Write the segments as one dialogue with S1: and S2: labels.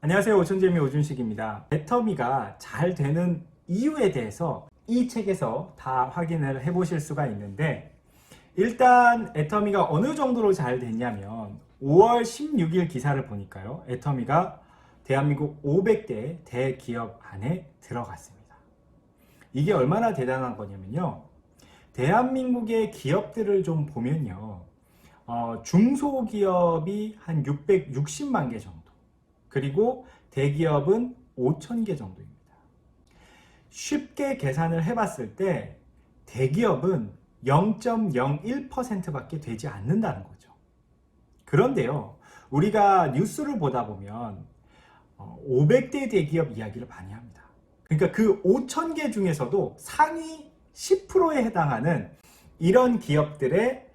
S1: 안녕하세요. 오천재미 오준식입니다. 애터미가 잘 되는 이유에 대해서 이 책에서 다 확인을 해 보실 수가 있는데, 일단 애터미가 어느 정도로 잘 됐냐면 5월 16일 기사를 보니까요, 애터미가 대한민국 500대 대기업 안에 들어갔습니다. 이게 얼마나 대단한 거냐면요, 대한민국의 기업들을 좀 보면요, 중소기업이 한 660만 개 정도, 그리고 대기업은 5천 개 정도입니다. 쉽게 계산을 해봤을 때 대기업은 0.01%밖에 되지 않는다는 거죠. 그런데요, 우리가 뉴스를 보다 보면 500대 대기업 이야기를 많이 합니다. 그러니까 그 5천 개 중에서도 상위 10%에 해당하는 이런 기업들의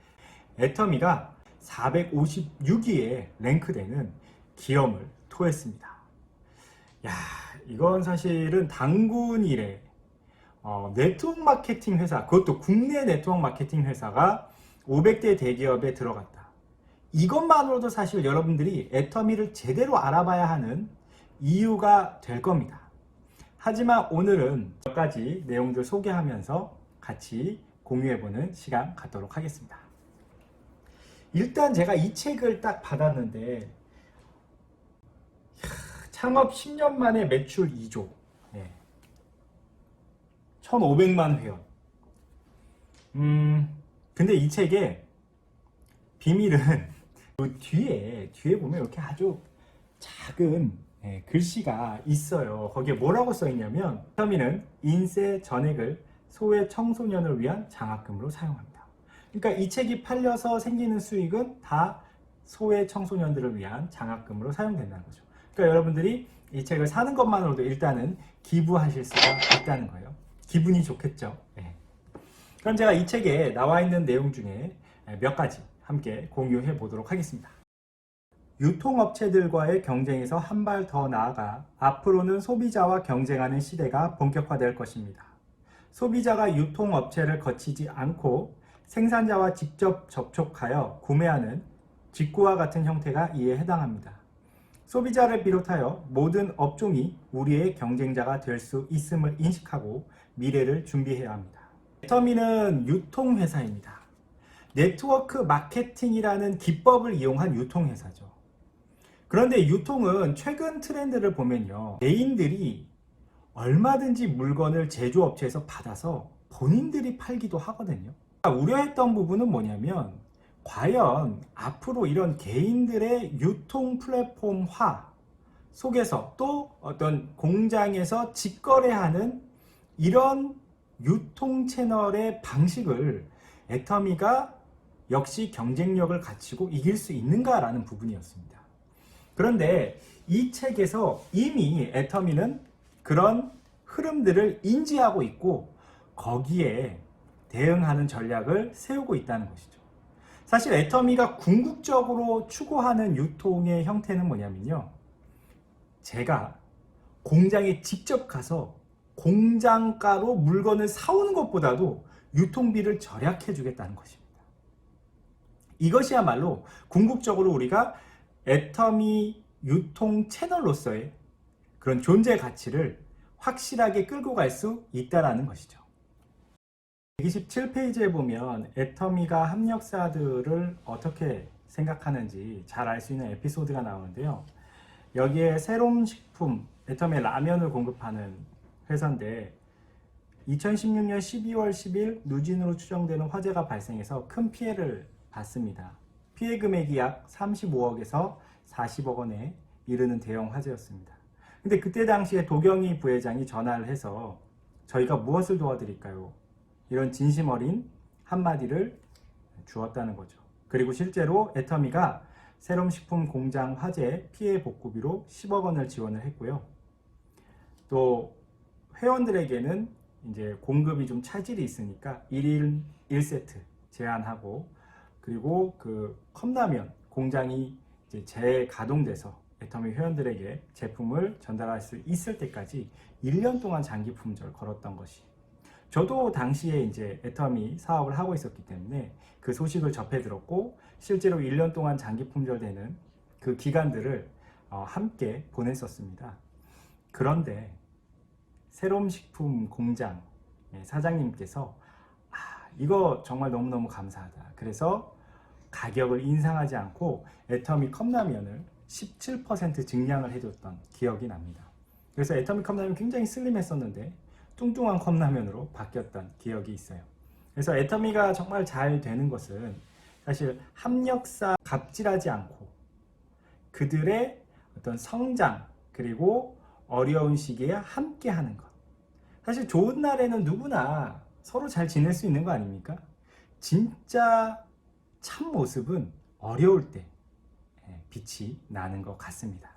S1: 애터미가 456위에 랭크되는 기업을 토했습니다. 야, 이건 사실은 단군 이래 네트워크 마케팅 회사, 그것도 국내 네트워크 마케팅 회사가 500대 대기업에 들어갔다. 이것만으로도 사실 여러분들이 애터미를 제대로 알아봐야 하는 이유가 될 겁니다. 하지만 오늘은 몇 가지 내용들 소개하면서 같이 공유해보는 시간 갖도록 하겠습니다. 일단 제가 이 책을 딱 받았는데, 창업 10년 만에 매출 2조, 1,500만 회원. 근데 이 책의 비밀은 그 뒤에 보면 이렇게 아주 작은 글씨가 있어요. 거기에 뭐라고 써 있냐면, 애터미는 인세 전액을 소외 청소년을 위한 장학금으로 사용합니다. 그러니까 이 책이 팔려서 생기는 수익은 다 소외 청소년들을 위한 장학금으로 사용된다는 거죠. 그러니까 여러분들이 이 책을 사는 것만으로도 일단은 기부하실 수가 있다는 거예요. 기분이 좋겠죠. 네. 그럼 제가 이 책에 나와 있는 내용 중에 몇 가지 함께 공유해 보도록 하겠습니다. 유통업체들과의 경쟁에서 한 발 더 나아가 앞으로는 소비자와 경쟁하는 시대가 본격화될 것입니다. 소비자가 유통업체를 거치지 않고 생산자와 직접 접촉하여 구매하는 직구와 같은 형태가 이에 해당합니다. 소비자를 비롯하여 모든 업종이 우리의 경쟁자가 될 수 있음을 인식하고 미래를 준비해야 합니다. 애터미는 유통회사입니다. 네트워크 마케팅이라는 기법을 이용한 유통회사죠. 그런데 유통은 최근 트렌드를 보면요, 개인들이 얼마든지 물건을 제조업체에서 받아서 본인들이 팔기도 하거든요. 우려했던 부분은 뭐냐면, 과연 앞으로 이런 개인들의 유통 플랫폼화 속에서 또 어떤 공장에서 직거래하는 이런 유통 채널의 방식을 애터미가 역시 경쟁력을 갖추고 이길 수 있는가라는 부분이었습니다. 그런데 이 책에서 이미 애터미는 그런 흐름들을 인지하고 있고 거기에 대응하는 전략을 세우고 있다는 것이죠. 사실 애터미가 궁극적으로 추구하는 유통의 형태는 뭐냐면요, 제가 공장에 직접 가서 공장가로 물건을 사오는 것보다도 유통비를 절약해 주겠다는 것입니다. 이것이야말로 궁극적으로 우리가 애터미 유통 채널로서의 그런 존재 가치를 확실하게 끌고 갈 수 있다는 것이죠. 127페이지에 보면 애터미가 합력사들을 어떻게 생각하는지 잘 알 수 있는 에피소드가 나오는데요. 여기에 세롬식품, 애터미의 라면을 공급하는 회사인데 2016년 12월 10일 누진으로 추정되는 화재가 발생해서 큰 피해를 받습니다. 피해 금액이 약 35억에서 40억 원에 이르는 대형 화재였습니다. 근데 그때 당시에 도경희 부회장이 전화를 해서 저희가 무엇을 도와드릴까요? 이런 진심 어린 한마디를 주었다는 거죠. 그리고 실제로 애터미가 세롬식품 공장 화재 피해 복구비로 10억 원을 지원을 했고요. 또 회원들에게는 이제 공급이 좀 차질이 있으니까 1일 1세트 제한하고, 그리고 그 컵라면 공장이 이제 재가동돼서 애터미 회원들에게 제품을 전달할 수 있을 때까지 1년 동안 장기 품절 걸었던 것이, 저도 당시에 이제 애터미 사업을 하고 있었기 때문에 그 소식을 접해 들었고, 실제로 1년 동안 장기 품절되는 그 기간들을 함께 보냈었습니다. 그런데 세롬식품 공장 사장님께서 이거 정말 너무너무 감사하다. 그래서 가격을 인상하지 않고 애터미 컵라면을 17% 증량을 해줬던 기억이 납니다. 그래서 애터미 컵라면 굉장히 슬림했었는데 뚱뚱한 컵라면으로 바뀌었던 기억이 있어요. 그래서 애터미가 정말 잘 되는 것은 사실 합력사 갑질하지 않고 그들의 어떤 성장 그리고 어려운 시기에 함께 하는 것. 사실 좋은 날에는 누구나 서로 잘 지낼 수 있는 거 아닙니까? 진짜 참 모습은 어려울 때 빛이 나는 것 같습니다.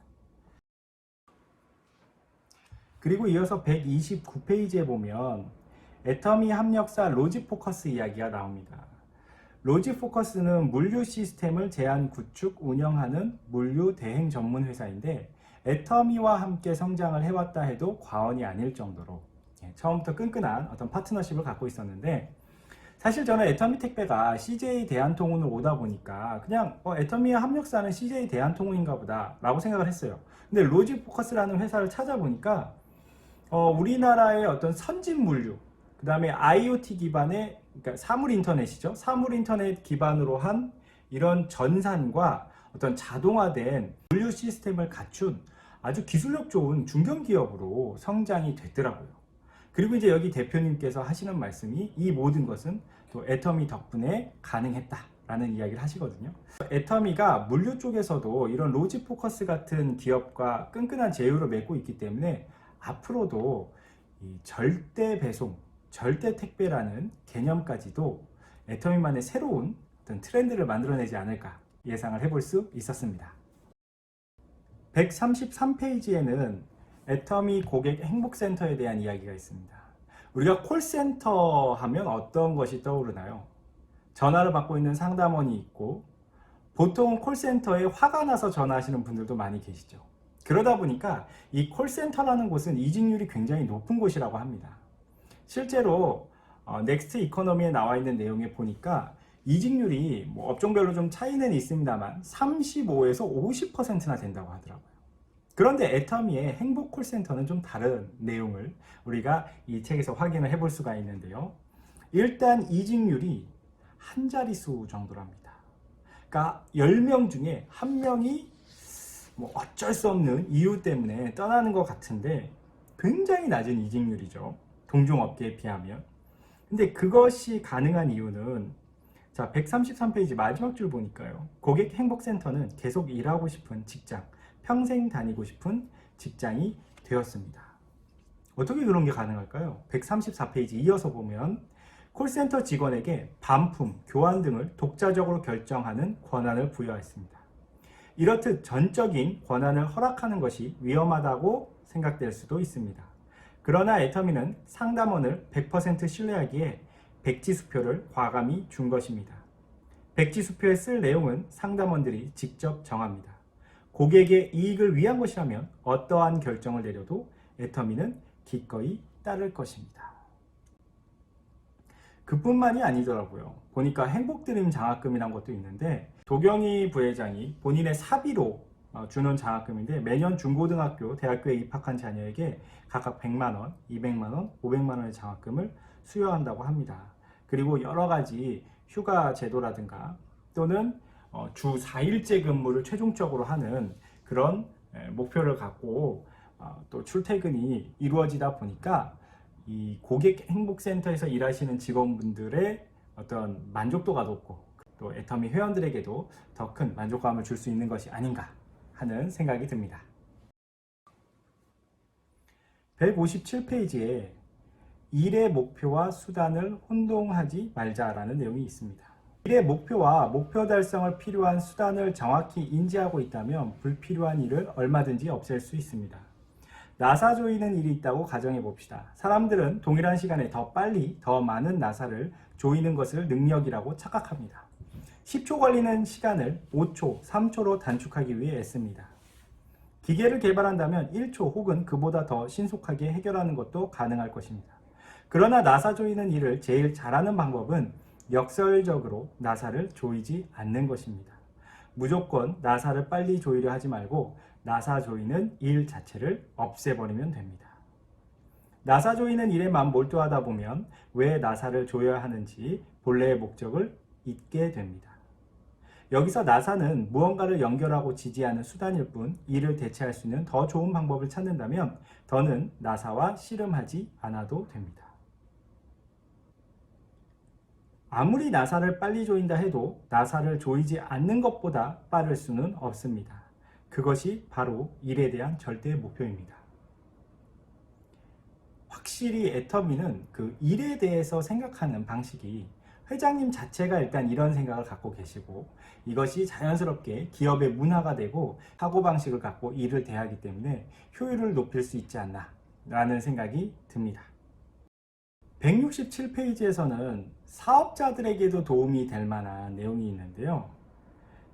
S1: 그리고 이어서 129페이지에 보면 애터미 합력사 로지포커스 이야기가 나옵니다. 로지포커스는 물류 시스템을 제한 구축 운영하는 물류 대행 전문 회사인데 애터미와 함께 성장을 해왔다 해도 과언이 아닐 정도로 처음부터 끈끈한 어떤 파트너십을 갖고 있었는데, 사실 저는 애터미 택배가 CJ 대한통운으로 오다 보니까 그냥 애터미의 합력사는 CJ 대한통운인가 보다 라고 생각을 했어요. 근데 로지포커스라는 회사를 찾아보니까 우리나라의 어떤 선진 물류, 그 다음에 IoT 기반의, 그러니까 사물 인터넷이죠. 사물 인터넷 기반으로 한 이런 전산과 어떤 자동화된 물류 시스템을 갖춘 아주 기술력 좋은 중견기업으로 성장이 됐더라고요. 그리고 이제 여기 대표님께서 하시는 말씀이 이 모든 것은 또 애터미 덕분에 가능했다라는 이야기를 하시거든요. 애터미가 물류 쪽에서도 이런 로지포커스 같은 기업과 끈끈한 제휴를 맺고 있기 때문에 앞으로도 이 절대 배송, 절대 택배라는 개념까지도 애터미만의 새로운 어떤 트렌드를 만들어내지 않을까 예상을 해볼 수 있었습니다. 133페이지에는 애터미 고객 행복센터에 대한 이야기가 있습니다. 우리가 콜센터 하면 어떤 것이 떠오르나요? 전화를 받고 있는 상담원이 있고 보통 콜센터에 화가 나서 전화하시는 분들도 많이 계시죠. 그러다 보니까 이 콜센터라는 곳은 이직률이 굉장히 높은 곳이라고 합니다. 실제로 넥스트 이코노미에 나와 있는 내용에 보니까 이직률이 뭐 업종별로 좀 차이는 있습니다만 35에서 50%나 된다고 하더라고요. 그런데 애터미의 행복 콜센터는 좀 다른 내용을 우리가 이 책에서 확인을 해볼 수가 있는데요. 일단 이직률이 한 자릿수 정도랍니다. 그러니까 10명 중에 1명이 뭐 어쩔 수 없는 이유 때문에 떠나는 것 같은데 굉장히 낮은 이직률이죠. 동종업계에 비하면. 근데 그것이 가능한 이유는 자, 133페이지 마지막 줄 보니까요. 고객 행복센터는 계속 일하고 싶은 직장, 평생 다니고 싶은 직장이 되었습니다. 어떻게 그런 게 가능할까요? 134페이지 이어서 보면 콜센터 직원에게 반품, 교환 등을 독자적으로 결정하는 권한을 부여했습니다. 이렇듯 전적인 권한을 허락하는 것이 위험하다고 생각될 수도 있습니다. 그러나 애터미는 상담원을 100% 신뢰하기에 백지수표를 과감히 준 것입니다. 백지수표에 쓸 내용은 상담원들이 직접 정합니다. 고객의 이익을 위한 것이라면 어떠한 결정을 내려도 애터미는 기꺼이 따를 것입니다. 그뿐만이 아니더라고요. 보니까 행복드림 장학금이란 것도 있는데 도경희 부회장이 본인의 사비로 주는 장학금인데 매년 중고등학교, 대학교에 입학한 자녀에게 각각 100만원, 200만원, 500만원의 장학금을 수여한다고 합니다. 그리고 여러 가지 휴가 제도라든가 또는 주 4일제 근무를 최종적으로 하는 그런 목표를 갖고 또 출퇴근이 이루어지다 보니까 이 고객 행복센터에서 일하시는 직원분들의 어떤 만족도가 높고 또 애터미 회원들에게도 더 큰 만족감을 줄 수 있는 것이 아닌가 하는 생각이 듭니다. 157페이지에 일의 목표와 수단을 혼동하지 말자라는 내용이 있습니다. 일의 목표와 목표 달성을 필요한 수단을 정확히 인지하고 있다면 불필요한 일을 얼마든지 없앨 수 있습니다. 나사 조이는 일이 있다고 가정해 봅시다. 사람들은 동일한 시간에 더 빨리 더 많은 나사를 조이는 것을 능력이라고 착각합니다. 10초 걸리는 시간을 5초, 3초로 단축하기 위해 애씁니다. 기계를 개발한다면 1초 혹은 그보다 더 신속하게 해결하는 것도 가능할 것입니다. 그러나 나사 조이는 일을 제일 잘하는 방법은 역설적으로 나사를 조이지 않는 것입니다. 무조건 나사를 빨리 조이려 하지 말고 나사 조이는 일 자체를 없애버리면 됩니다. 나사 조이는 일에만 몰두하다 보면 왜 나사를 조여야 하는지 본래의 목적을 잊게 됩니다. 여기서 나사는 무언가를 연결하고 지지하는 수단일 뿐 이를 대체할 수 있는 더 좋은 방법을 찾는다면 더는 나사와 씨름하지 않아도 됩니다. 아무리 나사를 빨리 조인다 해도 나사를 조이지 않는 것보다 빠를 수는 없습니다. 그것이 바로 일에 대한 절대 목표입니다. 확실히 애터미는 그 일에 대해서 생각하는 방식이 회장님 자체가 일단 이런 생각을 갖고 계시고 이것이 자연스럽게 기업의 문화가 되고 사고방식을 갖고 일을 대하기 때문에 효율을 높일 수 있지 않나 라는 생각이 듭니다. 167페이지에서는 사업자들에게도 도움이 될 만한 내용이 있는데요.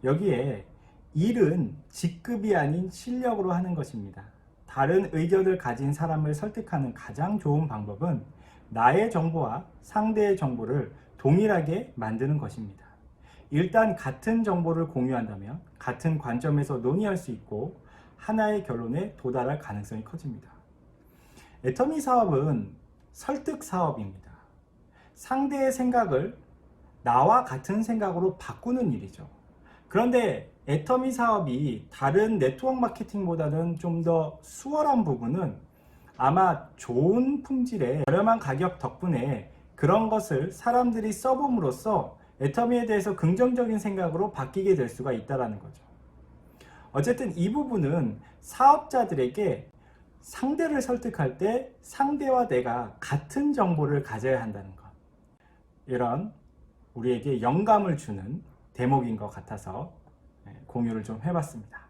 S1: 여기에 일은 직급이 아닌 실력으로 하는 것입니다. 다른 의견을 가진 사람을 설득하는 가장 좋은 방법은 나의 정보와 상대의 정보를 동일하게 만드는 것입니다. 일단 같은 정보를 공유한다면 같은 관점에서 논의할 수 있고 하나의 결론에 도달할 가능성이 커집니다. 애터미 사업은 설득 사업입니다. 상대의 생각을 나와 같은 생각으로 바꾸는 일이죠. 그런데 애터미 사업이 다른 네트워크 마케팅보다는 좀 더 수월한 부분은 아마 좋은 품질의 저렴한 가격 덕분에 그런 것을 사람들이 써봄으로써 애터미에 대해서 긍정적인 생각으로 바뀌게 될 수가 있다는 거죠. 어쨌든 이 부분은 사업자들에게 상대를 설득할 때 상대와 내가 같은 정보를 가져야 한다는 것, 이런 우리에게 영감을 주는 대목인 것 같아서 공유를 좀 해봤습니다.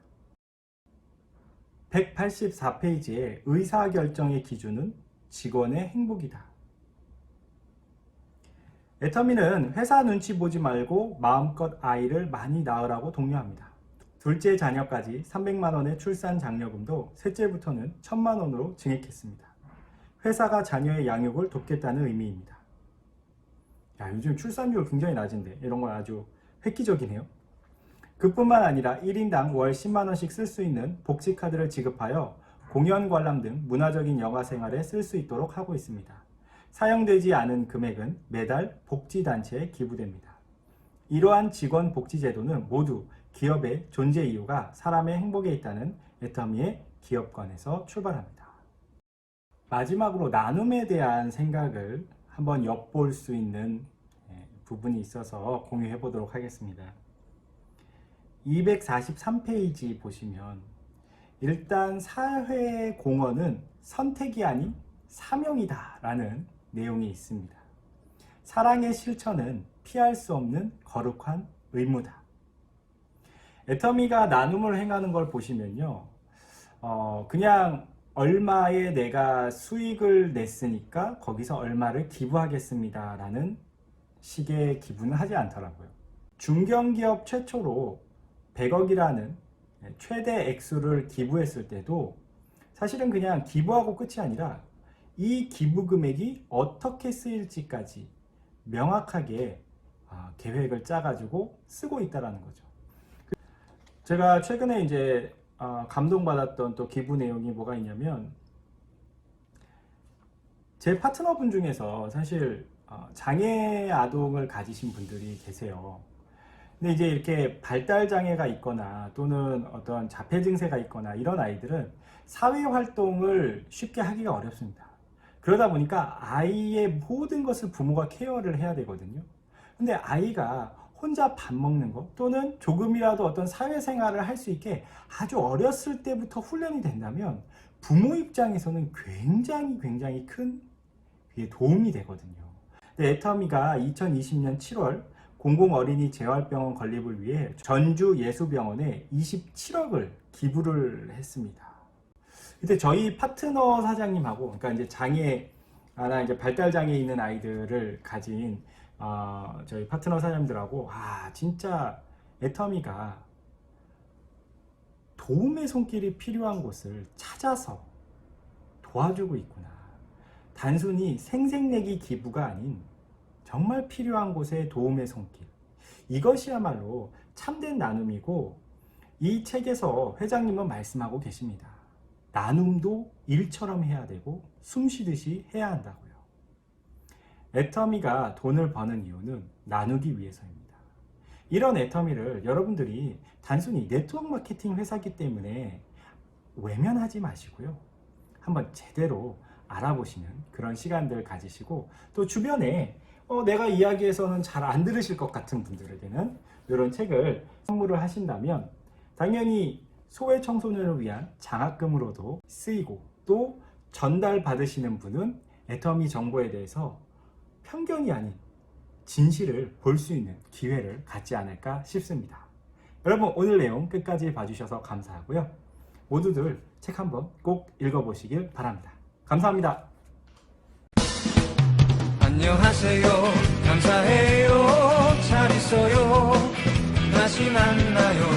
S1: 184페이지의 의사결정의 기준은 직원의 행복이다. 애터미는 회사 눈치 보지 말고 마음껏 아이를 많이 낳으라고 독려합니다. 둘째 자녀까지 300만원의 출산 장려금도 셋째부터는 1000만원으로 증액했습니다. 회사가 자녀의 양육을 돕겠다는 의미입니다. 야, 요즘 출산율 굉장히 낮은데 이런 건 아주 획기적이네요. 그뿐만 아니라 1인당 월 10만원씩 쓸 수 있는 복지카드를 지급하여 공연 관람 등 문화적인 여가 생활에 쓸 수 있도록 하고 있습니다. 사용되지 않은 금액은 매달 복지단체에 기부됩니다. 이러한 직원 복지제도는 모두 기업의 존재 이유가 사람의 행복에 있다는 애터미의 기업관에서 출발합니다. 마지막으로 나눔에 대한 생각을 한번 엿볼 수 있는 부분이 있어서 공유해 보도록 하겠습니다. 243페이지 보시면 일단 사회 공헌은 선택이 아닌 사명이다 라는 내용이 있습니다. 사랑의 실천은 피할 수 없는 거룩한 의무다. 애터미가 나눔을 행하는 걸 보시면요, 그냥 얼마에 내가 수익을 냈으니까 거기서 얼마를 기부하겠습니다 라는 식의 기부는 하지 않더라고요. 중견기업 최초로 100억이라는 최대 액수를 기부했을 때도 사실은 그냥 기부하고 끝이 아니라 이 기부 금액이 어떻게 쓰일지까지 명확하게 계획을 짜가지고 쓰고 있다는 거죠. 제가 최근에 이제 감동받았던 또 기부 내용이 뭐가 있냐면, 제 파트너분 중에서 사실 장애 아동을 가지신 분들이 계세요. 근데 이제 이렇게 발달 장애가 있거나 또는 어떤 자폐 증세가 있거나 이런 아이들은 사회 활동을 쉽게 하기가 어렵습니다. 그러다 보니까 아이의 모든 것을 부모가 케어를 해야 되거든요. 근데 아이가 혼자 밥 먹는 것 또는 조금이라도 어떤 사회생활을 할 수 있게 아주 어렸을 때부터 훈련이 된다면 부모 입장에서는 굉장히 큰 도움이 되거든요. 근데 애터미가 2020년 7월 공공어린이 재활병원 건립을 위해 전주예수병원에 27억을 기부를 했습니다. 근데 저희 파트너 사장님하고, 그러니까 이제 장애나 이제 발달 장애 있는 아이들을 가진 저희 파트너 사장님들하고, 진짜 애터미가 도움의 손길이 필요한 곳을 찾아서 도와주고 있구나. 단순히 생색내기 기부가 아닌 정말 필요한 곳에 도움의 손길. 이것이야말로 참된 나눔이고, 이 책에서 회장님은 말씀하고 계십니다. 나눔도 일처럼 해야 되고 숨 쉬듯이 해야 한다고요. 애터미가 돈을 버는 이유는 나누기 위해서입니다. 이런 애터미를 여러분들이 단순히 네트워크 마케팅 회사이기 때문에 외면하지 마시고요. 한번 제대로 알아보시는 그런 시간들 가지시고, 또 주변에 내가 이야기해서는 잘 안 들으실 것 같은 분들에게는 이런 책을 선물을 하신다면 당연히 소외 청소년을 위한 장학금으로도 쓰이고, 또 전달 받으시는 분은 애터미 정보에 대해서 편견이 아닌 진실을 볼 수 있는 기회를 갖지 않을까 싶습니다. 여러분, 오늘 내용 끝까지 봐주셔서 감사하고요. 모두들 책 한번 꼭 읽어보시길 바랍니다. 감사합니다.
S2: 안녕하세요. 감사해요. 잘 있어요. 다시 만나요.